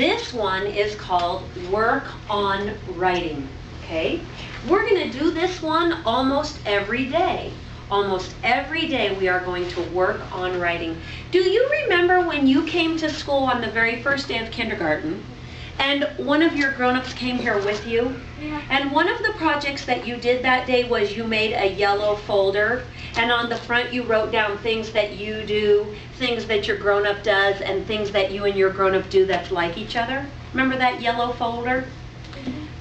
This one is called Work on Writing, okay? We're going to do this one almost every day. Almost every day we are going to work on writing. Do you remember when you came to school on the very first day of kindergarten and one of your grown-ups came here with you? Yeah. And one of the projects that you did that day was you made a yellow folder, and on the front you wrote down things that you do, things that your grown-up does, and things that you and your grown-up do that's like each other. Remember that yellow folder?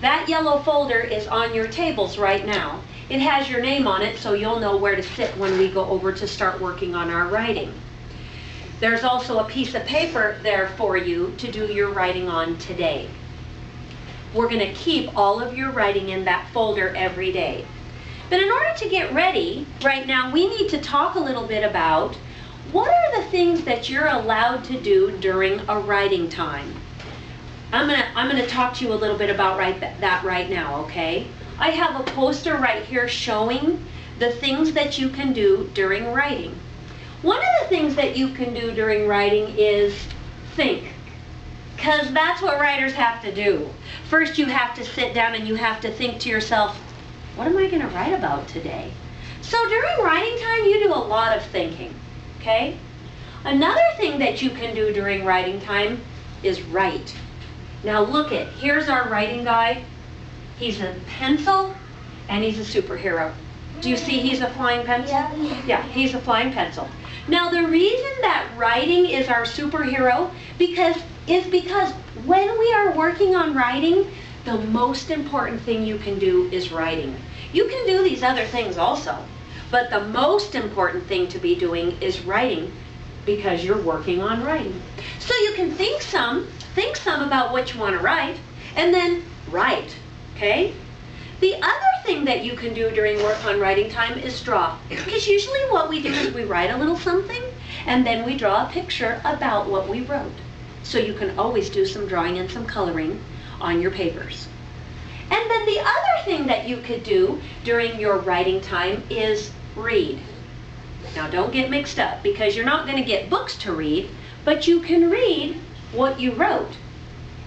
That yellow folder is on your tables right now. It has your name on it, so you'll know where to sit when we go over to start working on our writing. There's also a piece of paper there for you to do your writing on today. We're going to keep all of your writing in that folder every day. But in order to get ready, right now we need to talk a little bit about what are the things that you're allowed to do during a writing time. I'm gonna talk to you a little bit about that right now, okay? I have a poster right here showing the things that you can do during writing. One of the things that you can do during writing is think, because that's what writers have to do. First you have to sit down and you have to think to yourself, what am I going to write about today? So during writing time you do a lot of thinking, okay? Another thing that you can do during writing time is write. Now look it, here's our writing guy. He's a pencil and he's a superhero. Do you see he's a flying pencil? Yeah, he's a flying pencil. Now the reason that writing is our superhero is because when we are working on writing, the most important thing you can do is writing. You can do these other things also, but the most important thing to be doing is writing because you're working on writing. So you can think some about what you want to write, and then write, okay? The other thing that you can do during work on writing time is draw. Because usually what we do is we write a little something, and then we draw a picture about what we wrote. So you can always do some drawing and some coloring on your papers. And then the other thing that you could do during your writing time is read. Now don't get mixed up, because you're not going to get books to read, but you can read what you wrote.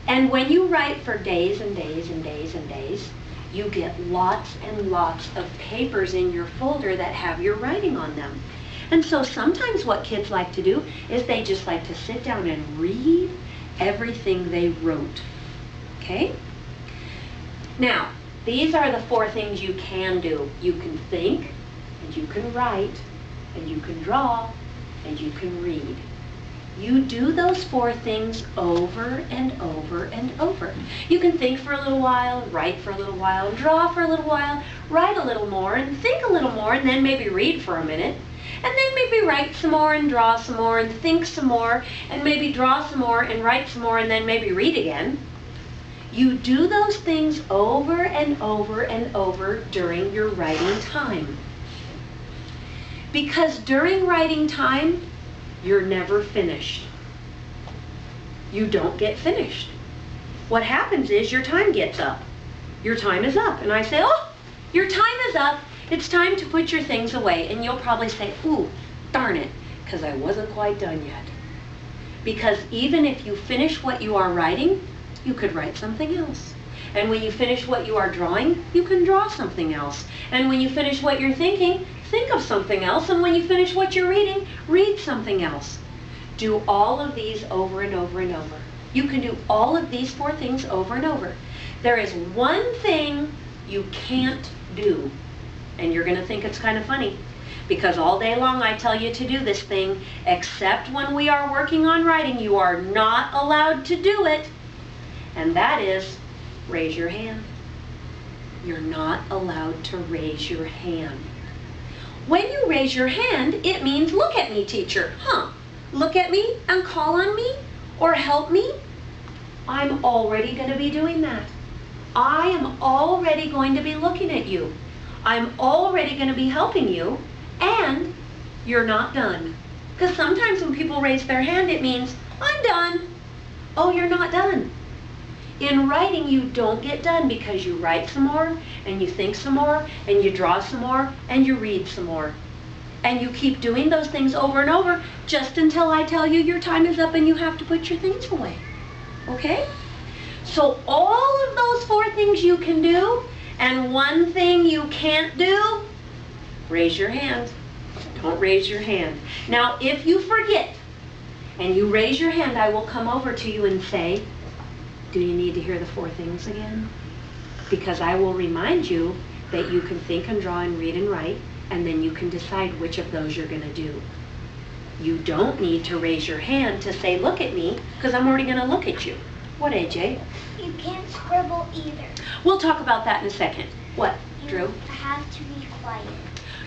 And when you write for days and days and days and days, you get lots and lots of papers in your folder that have your writing on them. And so sometimes what kids like to do is they just like to sit down and read everything they wrote. Okay? Now, these are the 4 things you can do. You can think, and you can write, and you can draw, and you can read. You do those 4 things over and over and over. You can think for a little while, write for a little while, draw for a little while, write a little more, and think a little more, and then maybe read for a minute. And then maybe write some more and draw some more and think some more and maybe draw some more and write some more and then maybe read again. You do those things over and over and over during your writing time. Because during writing time, you're never finished. You don't get finished. What happens is your time gets up. Your time is up. And I say, oh, your time is up. It's time to put your things away. And you'll probably say, ooh, darn it, because I wasn't quite done yet. Because even if you finish what you are writing, you could write something else. And when you finish what you are drawing, you can draw something else. And when you finish what you're thinking, think of something else. And when you finish what you're reading, read something else. Do all of these over and over and over. You can do all of these 4 things over and over. There is one thing you can't do. And you're going to think it's kind of funny, because all day long I tell you to do this thing, except when we are working on writing, you are not allowed to do it. And that is raise your hand. You're not allowed to raise your hand. When you raise your hand, it means look at me, teacher. Look at me and call on me or help me. I'm already going to be doing that. I am already going to be looking at you. I'm already going to be helping you, and you're not done. Because sometimes when people raise their hand, it means, I'm done. Oh, you're not done. In writing, you don't get done because you write some more, and you think some more, and you draw some more, and you read some more. And you keep doing those things over and over just until I tell you your time is up and you have to put your things away. Okay? So all of those 4 things you can do, and 1 thing you can't do, raise your hand. Don't raise your hand. Now, if you forget and you raise your hand, I will come over to you and say, do you need to hear the 4 things again? Because I will remind you that you can think and draw and read and write, and then you can decide which of those you're going to do. You don't need to raise your hand to say, look at me, because I'm already going to look at you. What, AJ? You can't scribble either. We'll talk about that in a second. What, Drew? You have to be quiet.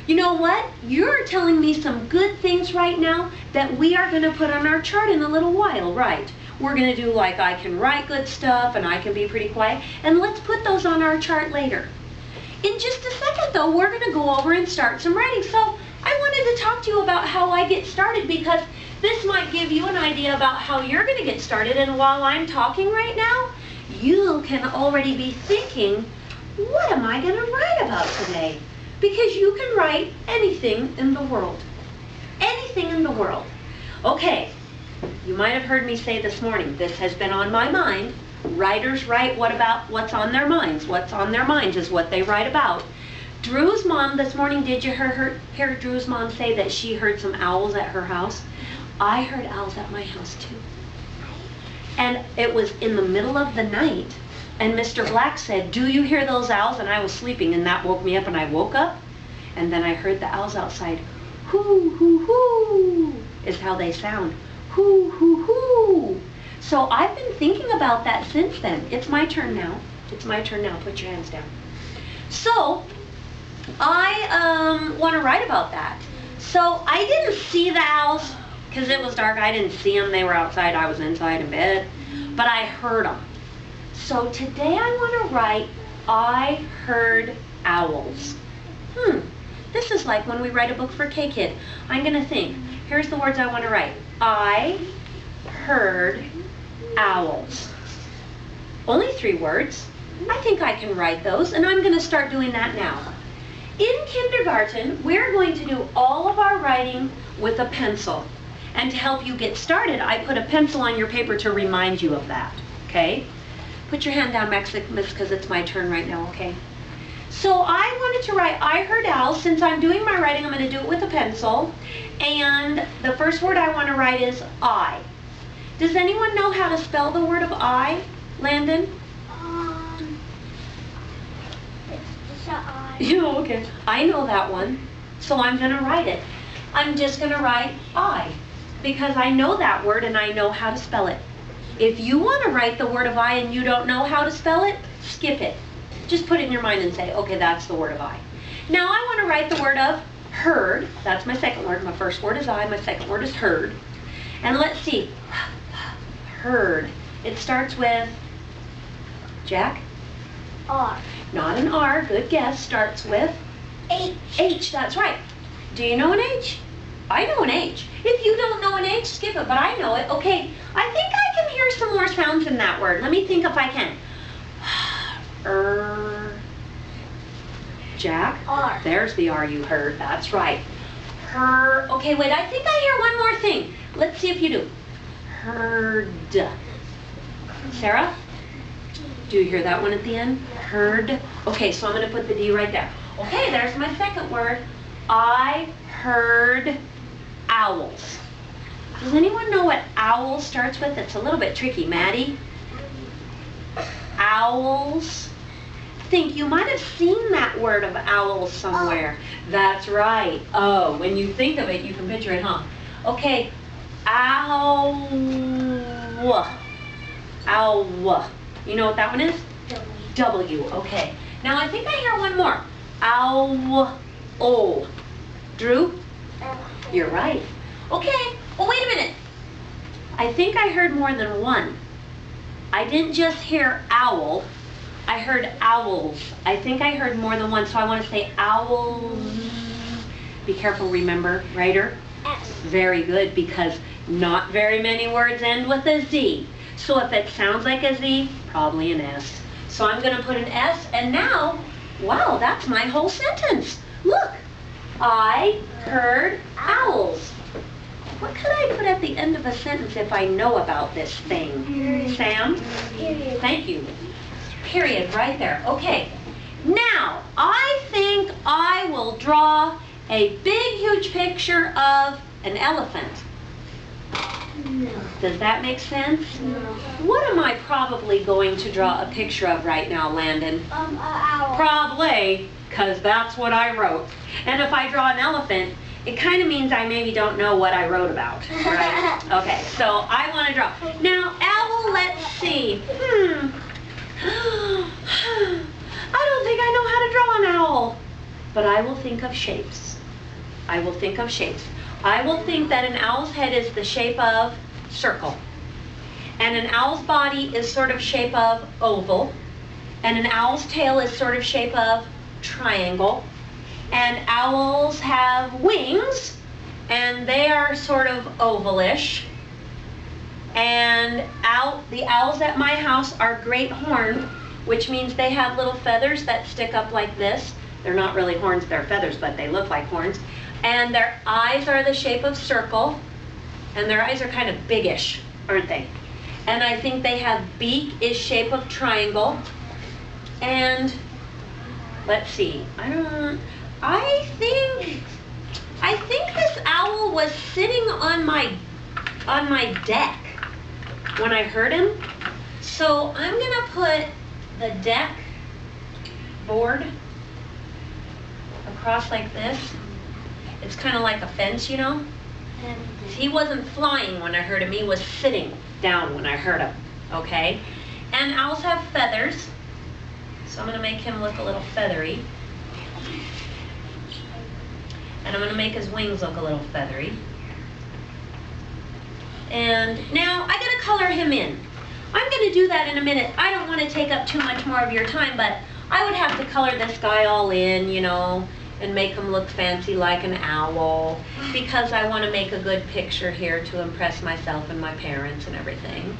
You know what? You're telling me some good things right now that we are going to put on our chart in a little while, right? We're going to do like I can write good stuff and I can be pretty quiet. And let's put those on our chart later. In just a second, though, we're going to go over and start some writing. So I wanted to talk to you about how I get started, because this might give you an idea about how you're going to get started. And while I'm talking right now, you can already be thinking, what am I going to write about today? Because you can write anything in the world. Anything in the world. Okay, you might have heard me say this morning, this has been on my mind. Writers write what's on their minds. What's on their minds is what they write about. Drew's mom this morning, did you hear Drew's mom say that she heard some owls at her house? I heard owls at my house too. And it was in the middle of the night. And Mr. Black said, do you hear those owls? And I was sleeping, and that woke me up, and I woke up. And then I heard the owls outside. Hoo, hoo, hoo is how they sound. Hoo, hoo, hoo. So I've been thinking about that since then. It's my turn now. It's my turn now. Put your hands down. So I want to write about that. So I didn't see the owls because it was dark. I didn't see them. They were outside. I was inside in bed. But I heard them. So today I want to write, I heard owls. This is like when we write a book for K-Kid. I'm going to think. Here's the words I want to write. I heard owls. Only 3 words. I think I can write those, and I'm going to start doing that now. In kindergarten, we're going to do all of our writing with a pencil. And to help you get started, I put a pencil on your paper to remind you of that. Okay? Put your hand down, Max, because it's my turn right now, okay? So I wanted to write, I heard owls. Since I'm doing my writing, I'm going to do it with a pencil. And the first word I want to write is I. Does anyone know how to spell the word of I, Landon? It's a I. Yeah, okay. I know that one, so I'm going to write it. I'm just going to write I, because I know that word and I know how to spell it. If you want to write the word of I and you don't know how to spell it, skip it. Just put it in your mind and say, okay, that's the word of I. Now I want to write the word of heard. That's my second word. My first word is I. My second word is heard. And let's see. Heard. It starts with, Jack? R. Not an R. Good guess. Starts with H. H. That's right. Do you know an H? I know an H. If you don't know an H, skip it, but I know it. Okay, I think I can hear some more sounds in that word. Let me think if I can. Jack? R. There's the R you heard. That's right. Her. Okay, wait, I think I hear one more thing. Let's see if you do. Heard. Sarah? Do you hear that one at the end? Heard. Okay, so I'm going to put the D right there. Okay, there's my second word. I heard owls. Does anyone know what owl starts with? It's a little bit tricky. Maddie? Owls. Think, you might have seen that word of owls somewhere. That's right. Oh, when you think of it, you can picture it, huh? Okay. Owl. Owl. You know what that one is? W. Okay. Now I think I hear one more. Owl. O. Drew? You're right. Okay. Well, wait a minute. I think I heard more than one. I didn't just hear owl. I heard owls. I think I heard more than one, so I want to say owls. Be careful, remember, writer? S. Very good, because not very many words end with a Z. So if it sounds like a Z, probably an S. So I'm going to put an S, and now, wow, that's my whole sentence. Look, I heard owls. What could I put at the end of a sentence if I know about this thing? Period. Sam? Period. Thank you. Period, right there. Okay. Now, I think I will draw a big, huge picture of an elephant. No. Does that make sense? No. What am I probably going to draw a picture of right now, Landon? An owl. Probably, because that's what I wrote. And if I draw an elephant, it kind of means I maybe don't know what I wrote about, right? Okay, so I want to draw. Now, owl, let's see. I don't think I know how to draw an owl. But I will think of shapes. I will think of shapes. I will think that an owl's head is the shape of circle. And an owl's body is sort of shape of oval. And an owl's tail is sort of shape of triangle. And owls have wings, and they are sort of ovalish. And the owls at my house are great horned, which means they have little feathers that stick up like this. They're not really horns, they're feathers, but they look like horns. And their eyes are the shape of circle, and their eyes are kind of biggish, aren't they? And I think they have beak is shape of triangle. And let's see, I think this owl was sitting on my deck when I heard him. So I'm gonna put the deck board across like this. It's kind of like a fence, you know? He wasn't flying when I heard him, he was sitting down when I heard him, okay? And owls have feathers, so I'm gonna make him look a little feathery. And I'm going to make his wings look a little feathery. And now I got to color him in. I'm going to do that in a minute. I don't want to take up too much more of your time, but I would have to color this guy all in, you know, and make him look fancy like an owl, because I want to make a good picture here to impress myself and my parents and everything.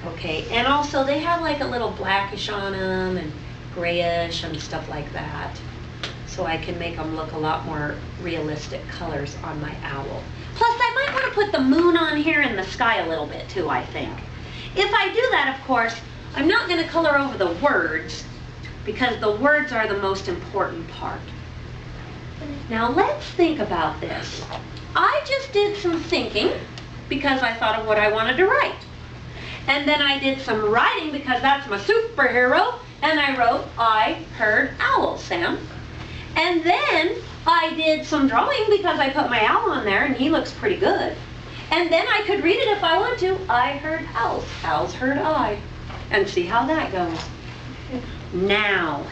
Okay, and also they have like a little blackish on them and grayish and stuff like that. So I can make them look a lot more realistic colors on my owl. Plus, I might want to put the moon on here and the sky a little bit too, I think. If I do that, of course, I'm not going to color over the words, because the words are the most important part. Now, let's think about this. I just did some thinking, because I thought of what I wanted to write. And then I did some writing, because that's my superhero, and I wrote, I heard owl, Sam. And then I did some drawing because I put my owl on there and he looks pretty good. And then I could read it if I want to. I heard owls. Owls heard I. And see how that goes. Now,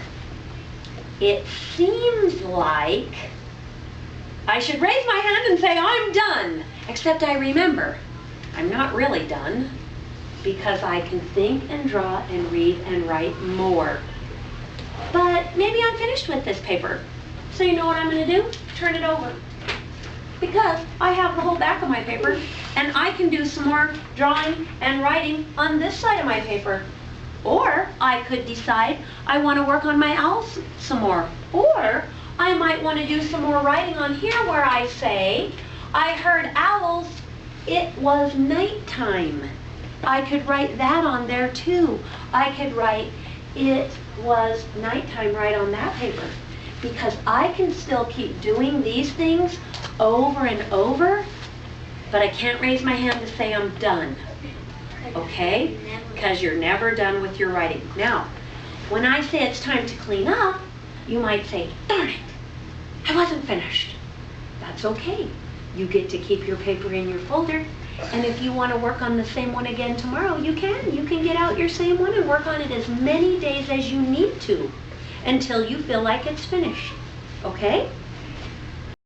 it seems like I should raise my hand and say I'm done. Except I remember, I'm not really done, because I can think and draw and read and write more. But maybe I'm finished with this paper. So you know what I'm going to do? Turn it over. Because I have the whole back of my paper, and I can do some more drawing and writing on this side of my paper. Or I could decide I want to work on my owls some more. Or I might want to do some more writing on here where I say, I heard owls, it was nighttime. I could write that on there too. I could write, it was nighttime right on that paper, because I can still keep doing these things over and over, but I can't raise my hand to say I'm done, okay? Because you're never done with your writing. Now, when I say it's time to clean up, you might say, darn it, I wasn't finished. That's okay. You get to keep your paper in your folder. And if you want to work on the same one again tomorrow, you can. You can get out your same one and work on it as many days as you need to until you feel like it's finished. Okay?